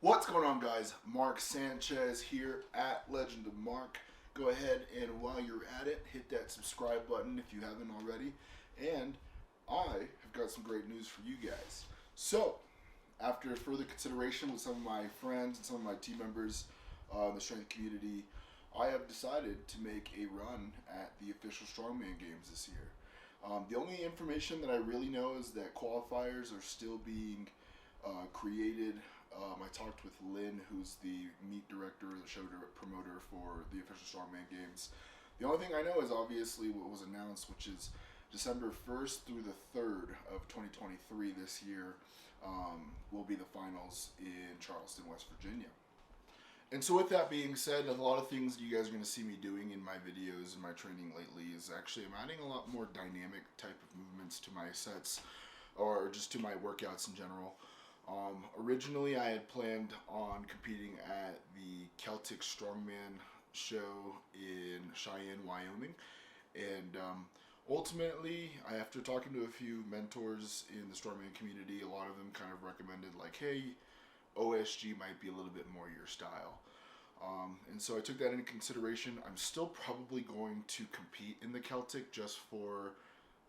What's going on, guys? Mark Sanchez here at Legend of Mark. Go ahead and while you're at it, hit that subscribe button if you haven't already. And I have got some great news for you guys. So, after further consideration with some of my friends and some of my team members in the strength community, I have decided to make a run at the official Strongman games this year. The only information that I really know is that qualifiers are still being created. I talked with Lynn, who's the meet director, the show promoter for the official Strongman games. The only thing I know is obviously what was announced, which is December 1st through the 3rd of 2023 this year will be the finals in Charleston, West Virginia. And so with that being said, a lot of things you guys are going to see me doing in my videos and my training lately is actually I'm adding a lot more dynamic type of movements to my sets or just to my workouts in general. Originally I had planned on competing at the Celtic Strongman show in Cheyenne, Wyoming, and ultimately, after talking to a few mentors in the Strongman community, a lot of them kind of recommended like, hey, OSG might be a little bit more your style. And so I took that into consideration. I'm still probably going to compete in the Celtic just for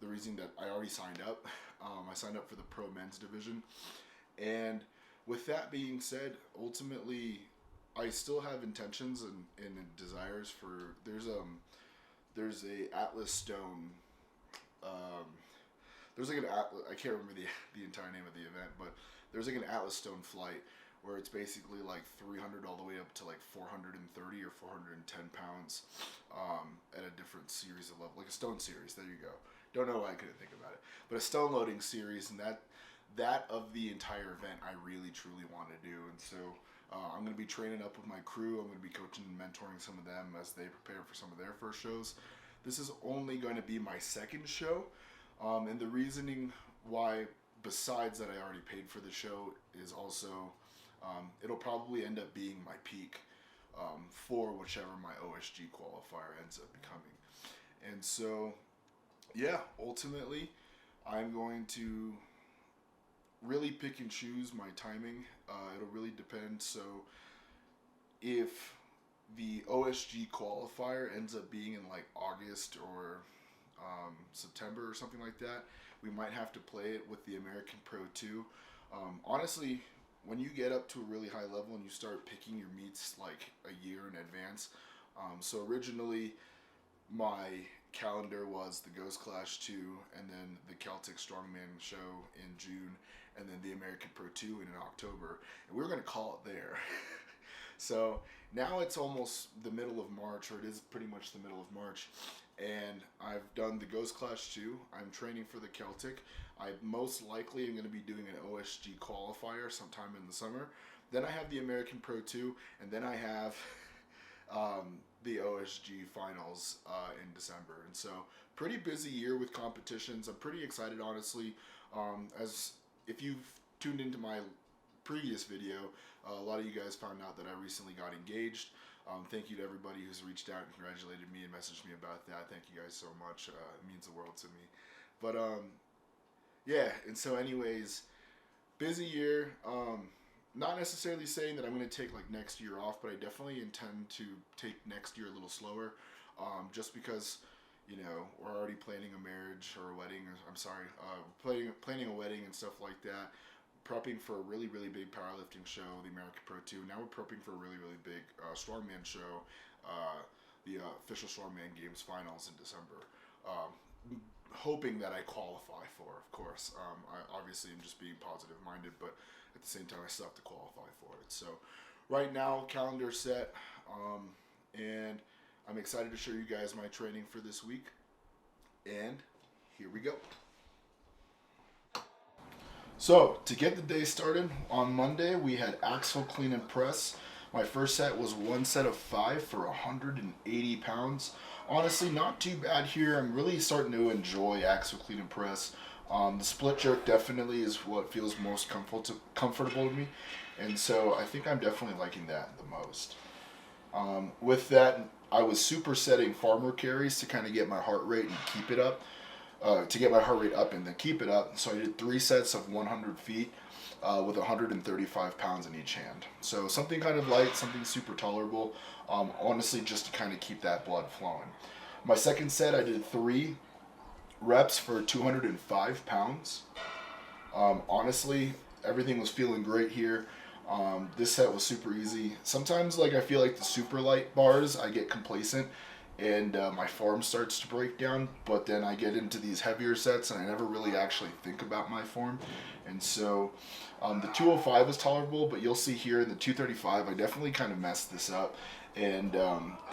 the reason that I already signed up. I signed up for the pro men's division. And with that being said, ultimately, I still have intentions and desires for, there's a Atlas Stone, there's like an Atlas, I can't remember the entire name of the event, but there's like an Atlas Stone flight where it's basically like 300 all the way up to like 430 or 410 pounds at a different series of level, like a stone series. There you go. Don't know why I couldn't think about it, but a stone loading series, and that of the entire event I really truly want to do. And so I'm going to be training up with my crew. I'm going to be coaching and mentoring some of them as they prepare for some of their first shows. This is only going to be my second show, and the reasoning why, besides that I already paid for the show, is also it'll probably end up being my peak for whichever my OSG qualifier ends up becoming. And so yeah, ultimately I'm going to really pick and choose my timing. It'll really depend. So if the OSG qualifier ends up being in like August or September or something like that, we might have to play it with the American Pro 2. Honestly, when you get up to a really high level and you start picking your meets like a year in advance, so originally my calendar was the Ghost Clash 2 and then the Celtic Strongman show in June and then the American Pro 2 in October, and we were going to call it there. So now it's almost the middle of March, or it is pretty much the middle of March, and I've done the Ghost Clash 2. I'm training for the Celtic. I most likely am going to be doing an OSG qualifier sometime in the summer. Then I have the American Pro 2, and then I have the OSG finals in December. And so pretty busy year with competitions. I'm pretty excited, honestly. As if you've tuned into my previous video, a lot of you guys found out that I recently got engaged. Thank you to everybody who's reached out and congratulated me and messaged me about that. Thank you guys so much. It means the world to me. But yeah, and so anyways, busy year. Not necessarily saying that I'm going to take like next year off, but I definitely intend to take next year a little slower, just because, you know, we're already planning a marriage or a wedding. Planning a wedding and stuff like that. Prepping for a really, really big powerlifting show, the American Pro 2. Now we're prepping for a really, really big Strongman show, the official Strongman Games finals in December. Hoping that I qualify for, of course. I obviously am just being positive-minded, but at the same time, I still have to qualify for it. So right now, calendar set, and I'm excited to show you guys my training for this week. And here we go. So to get the day started, on Monday we had axle clean and press. My first set was one set of 5 for 180 pounds. Honestly, not too bad here. I'm really starting to enjoy axle clean and press. The split jerk definitely is what feels most comfortable to me, and so I think I'm definitely liking that the most. With that, I was supersetting farmer carries to kind of get my heart rate and keep it up. To get my heart rate up and then keep it up. So I did 3 sets of 100 feet. with 135 pounds in each hand. So something kind of light, something super tolerable, honestly, just to kind of keep that blood flowing. My second set, I did 3 reps for 205 pounds. Honestly, everything was feeling great here. This set was super easy. Sometimes, like, I feel like the super light bars, I get complacent and my form starts to break down, but then I get into these heavier sets and I never really actually think about my form. And so the 205 was tolerable, but you'll see here in the 235, I definitely kind of messed this up. And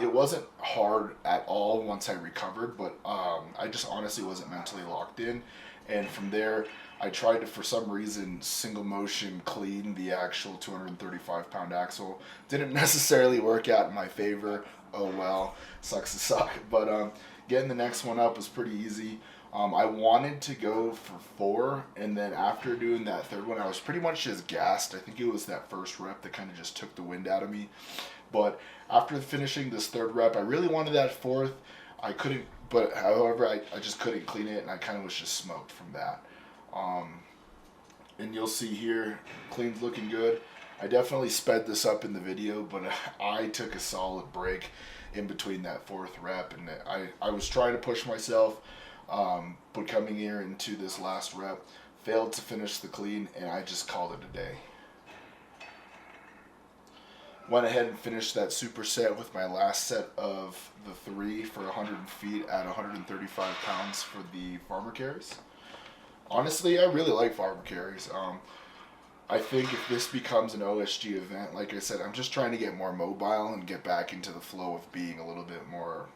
it wasn't hard at all once I recovered, but I just honestly wasn't mentally locked in. And from there, I tried to, for some reason, single motion clean the actual 235 pound axle. Didn't necessarily work out in my favor. Oh well, sucks to suck. But getting the next one up was pretty easy. I wanted to go for 4, and then after doing that third one, I was pretty much just gassed. I think it was that first rep that kind of just took the wind out of me. But after finishing this third rep, I really wanted that fourth. I couldn't, but however, I just couldn't clean it, and I kind of was just smoked from that. And you'll see here, clean's looking good. I definitely sped this up in the video, but I took a solid break in between that fourth rep, and I was trying to push myself, but coming here into this last rep, failed to finish the clean, and I just called it a day. Went ahead and finished that superset with my last set of the 3 for 100 feet at 135 pounds for the farmer carries. Honestly, I really like farmer carries. I think if this becomes an OSG event, like I said, I'm just trying to get more mobile and get back into the flow of being a little bit more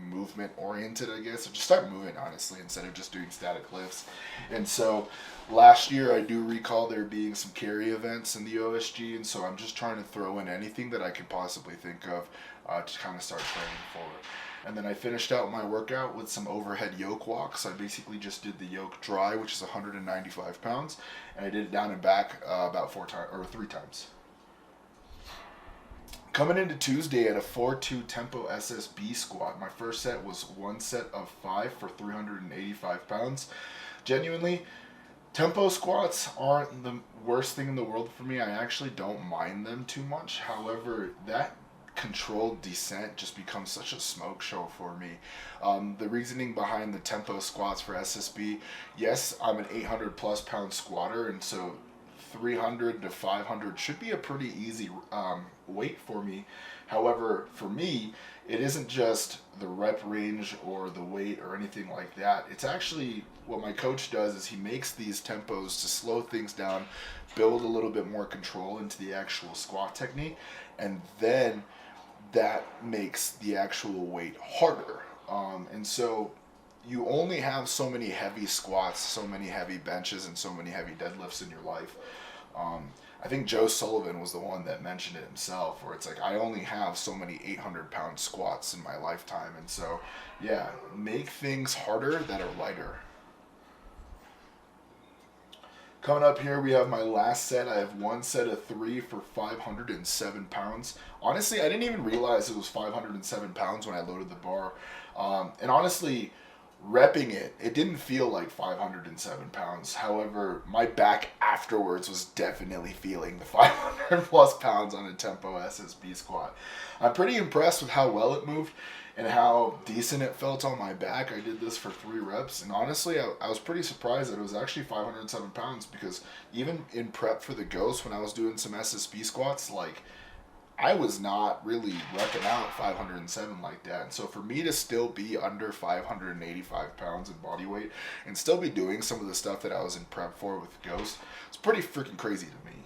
movement oriented, I guess. So just start moving, honestly, instead of just doing static lifts. And so last year, I do recall there being some carry events in the OSG, and so I'm just trying to throw in anything that I could possibly think of to kind of start training for. And then I finished out my workout with some overhead yoke walks. I basically just did the yoke dry, which is 195 pounds, and I did it down and back about 4 times or 3 times. Coming into Tuesday at a 4-2 Tempo SSB Squat. My first set was 1 set of 5 for 385 pounds. Genuinely, Tempo squats aren't the worst thing in the world for me. I actually don't mind them too much. However, that controlled descent just becomes such a smoke show for me. The reasoning behind the Tempo squats for SSB, yes, I'm an 800 plus pound squatter, and so 300 to 500 should be a pretty easy weight for me. However, for me, it isn't just the rep range or the weight or anything like that. It's actually what my coach does is he makes these tempos to slow things down, build a little bit more control into the actual squat technique, and then that makes the actual weight harder. And so you only have so many heavy squats, so many heavy benches, and so many heavy deadlifts in your life. I think Joe Sullivan was the one that mentioned it himself, where it's like, I only have so many 800-pound squats in my lifetime. And so, yeah, make things harder that are lighter. Coming up here, we have my last set. I have 1 set of 3 for 507 pounds. Honestly, I didn't even realize it was 507 pounds when I loaded the bar. And honestly, repping it, it didn't feel like 507 pounds. However, my back afterwards was definitely feeling the 500 plus pounds on a Tempo SSB squat. I'm pretty impressed with how well it moved and how decent it felt on my back. I did this for 3 reps, and honestly, I was pretty surprised that it was actually 507 pounds, because even in prep for the Ghost, when I was doing some SSB squats, like, I was not really repping out 507 like that. And so for me to still be under 585 pounds in body weight and still be doing some of the stuff that I was in prep for with Ghost, it's pretty freaking crazy to me.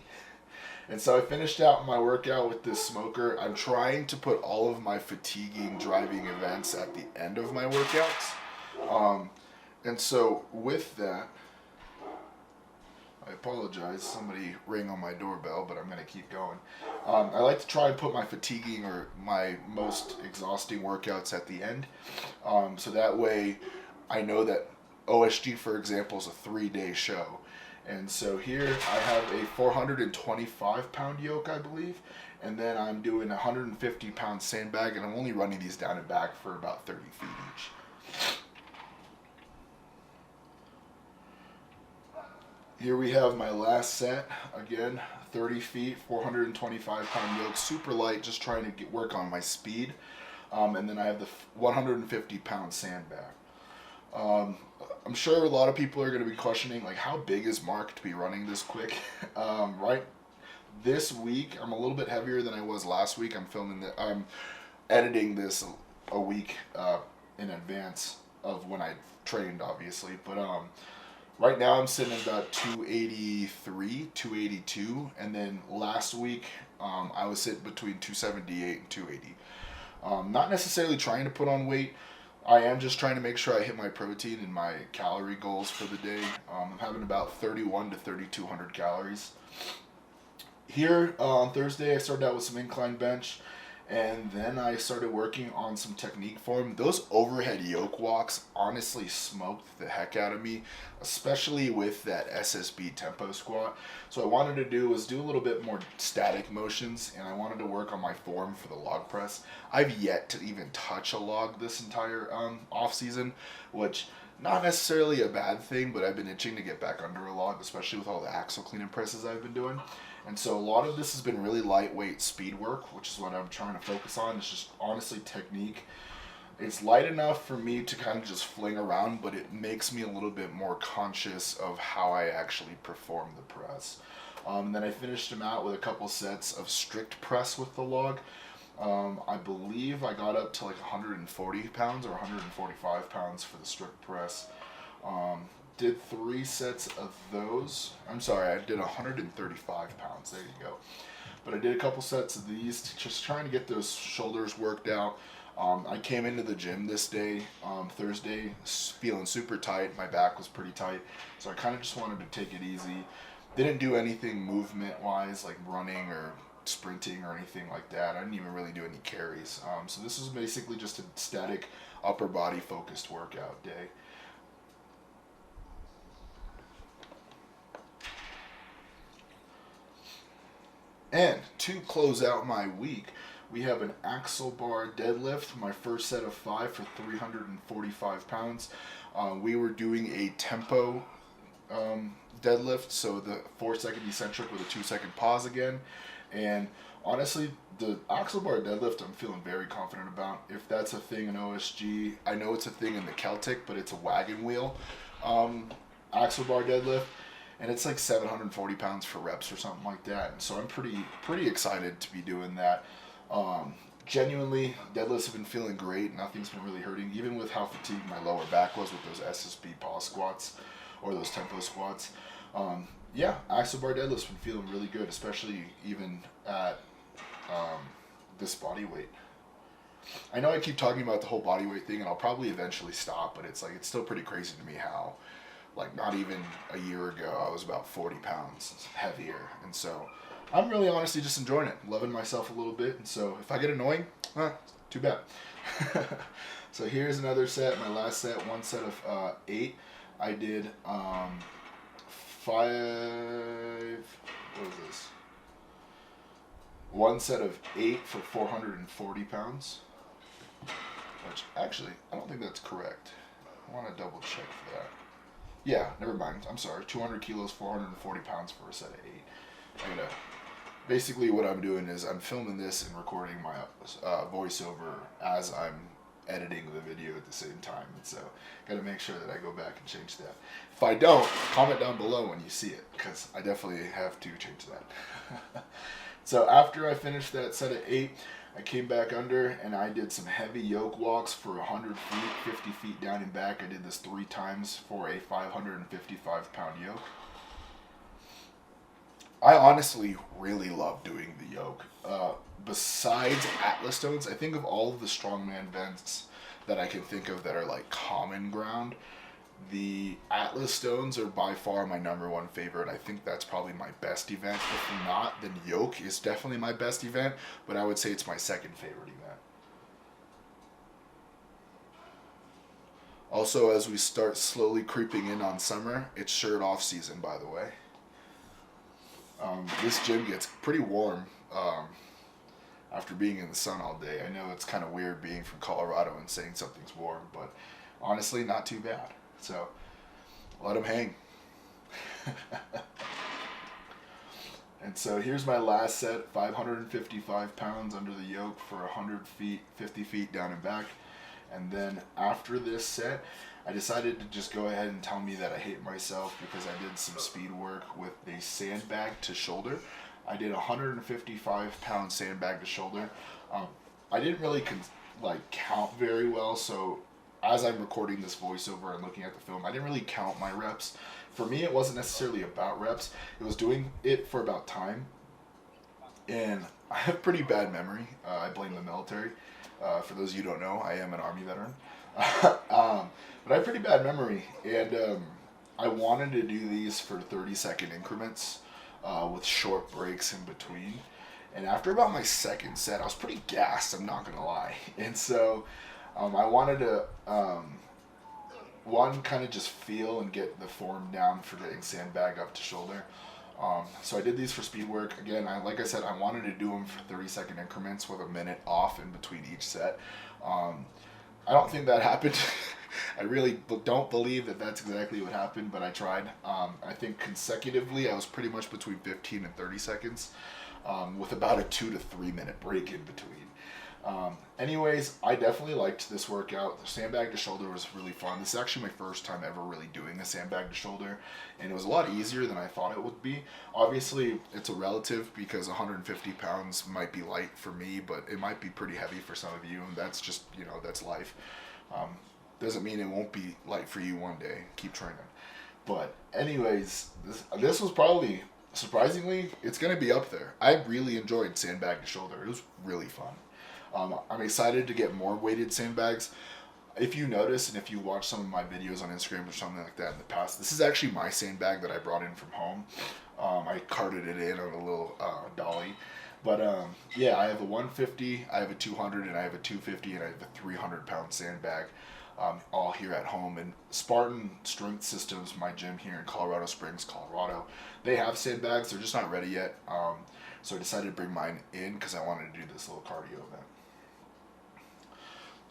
And so I finished out my workout with this smoker. I'm trying to put all of my fatiguing driving events at the end of my workouts. And so with that, I apologize, somebody rang on my doorbell, but I'm going to keep going. I like to try and put my fatiguing or my most exhausting workouts at the end. So that way I know that OSG, for example, is a 3-day show. And so here I have a 425 pound yoke, I believe. And then I'm doing a 150 pound sandbag, and I'm only running these down and back for about 30 feet each. Here we have my last set. Again, 30 feet, 425-pound yoke, super light, just trying to work on my speed. And then I have the 150-pound sandbag. I'm sure a lot of people are going to be questioning, like, how big is Mark to be running this quick? Right this week, I'm a little bit heavier than I was last week. I'm editing this a week in advance of when I trained, obviously. But right now I'm sitting at about 283, 282, and then last week I was sitting between 278 and 280. Not necessarily trying to put on weight. I am just trying to make sure I hit my protein and my calorie goals for the day. I'm having about 31 to 3,200 calories. Here on Thursday, I started out with some incline bench, and then I started working on some technique form. Those overhead yoke walks honestly smoked the heck out of me, especially with that SSB Tempo Squat. So what I wanted to do was do a little bit more static motions, and I wanted to work on my form for the log press. I've yet to even touch a log this entire off season, which not necessarily a bad thing, but I've been itching to get back under a log, especially with all the axle clean and presses I've been doing. And so a lot of this has been really lightweight speed work, which is what I'm trying to focus on. It's just honestly technique. It's light enough for me to kind of just fling around, but it makes me a little bit more conscious of how I actually perform the press. And then I finished them out with a couple sets of strict press with the log. I believe I got up to like 140 pounds or 145 pounds for the strict press. Did 3 sets of those. I'm sorry, I did 135 pounds. There you go. But I did a couple sets of these, just trying to get those shoulders worked out. I came into the gym this day, Thursday, feeling super tight. My back was pretty tight, so I kind of just wanted to take it easy. Didn't do anything movement-wise, like running or sprinting or anything like that. I didn't even really do any carries. So this was basically just a static upper body focused workout day. And to close out my week, we have an axle bar deadlift, my first set of 5 for 345 pounds. We were doing a tempo deadlift, so the 4-second eccentric with a 2-second pause again. And honestly, the axle bar deadlift I'm feeling very confident about. If that's a thing in OSG, I know it's a thing in the Celtic, but it's a wagon wheel axle bar deadlift. And it's like 740 pounds for reps or something like that. And so I'm pretty excited to be doing that. Genuinely, deadlifts have been feeling great. Nothing's been really hurting, even with how fatigued my lower back was with those SSB pause squats or those tempo squats. Yeah, axle bar deadlifts been feeling really good, especially even at this body weight. I know I keep talking about the whole body weight thing, and I'll probably eventually stop, but it's still pretty crazy to me how, like, not even a year ago, I was about 40 pounds heavier. And so I'm really honestly just enjoying it, loving myself a little bit. And so if I get annoying, too bad. So here's another set, my last set, one set of 8. I did 5, what is this? One set of 8 for 440 pounds. Which actually, I don't think that's correct. I want to double check for that. Yeah, never mind. I'm sorry. 200 kilos, 440 pounds for a set of 8. Basically what I'm doing is I'm filming this and recording my voiceover as I'm editing the video at the same time. And so got to make sure that I go back and change that. If I don't, comment down below when you see it, because I definitely have to change that. So after I finished that set of 8, I came back under and I did some heavy yoke walks for 100 feet, 50 feet down and back. I did this 3 times for a 555 pound yoke. I honestly really love doing the yoke. Besides Atlas stones, I think of all of the strongman events that I can think of that are like common ground, the Atlas stones are by far my #1 favorite. I think that's probably my best event. If not, then yoke is definitely my best event, but I would say it's my second favorite event. Also, as we start slowly creeping in on summer, it's shirt off season, by the way. This gym gets pretty warm after being in the sun all day. I know it's kind of weird being from Colorado and saying something's warm, but honestly, not too bad. So let them hang. And so here's my last set, 555 pounds under the yoke for 100 feet, 50 feet down and back. And then after this set, I decided to just go ahead and tell me that I hate myself because I did some speed work with a sandbag to shoulder. I did 155 pound sandbag to shoulder. I didn't really count very well, so as I'm recording this voiceover and looking at the film, I didn't really count my reps. For me, it wasn't necessarily about reps. It was doing it for about time. And I have pretty bad memory. I blame the military. For those of you who don't know, I am an Army veteran. But I have pretty bad memory. And I wanted to do these for 30-second increments with short breaks in between. And after about my second set, I was pretty gassed, I'm not going to lie. And so I wanted to, kind of just feel and get the form down for getting sandbag up to shoulder. So I did these for speed work. Again, like I said, I wanted to do them for 30-second increments with a minute off in between each set. I don't think that happened. I really don't believe that that's exactly what happened, but I tried. I think consecutively I was pretty much between 15 and 30 seconds with about a 2 to 3 minute break in between. Anyways, I definitely liked this workout. The sandbag to shoulder was really fun. This is actually my first time ever really doing a sandbag to shoulder, and it was a lot easier than I thought it would be. Obviously, it's a relative because 150 pounds might be light for me, but it might be pretty heavy for some of you, and that's just, that's life. Doesn't mean it won't be light for you one day. Keep training. But anyways, this was probably, surprisingly, it's going to be up there. I really enjoyed sandbag to shoulder. It was really fun. I'm excited to get more weighted sandbags. If you notice, and if you watch some of my videos on Instagram or something like that in the past, this is actually my sandbag that I brought in from home. I carted it in on a little dolly. But yeah, I have a 150, I have a 200, and I have a 250, and I have a 300-pound sandbag, all here at home. And Spartan Strength Systems, my gym here in Colorado Springs, Colorado, they have sandbags. They're just not ready yet. So I decided to bring mine in because I wanted to do this little cardio event.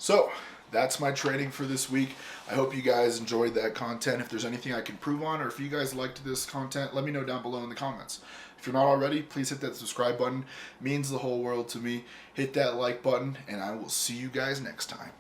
So that's my training for this week. I hope you guys enjoyed that content. If there's anything I can improve on, or if you guys liked this content, let me know down below in the comments. If you're not already, please hit that subscribe button. It means the whole world to me. Hit that like button, and I will see you guys next time.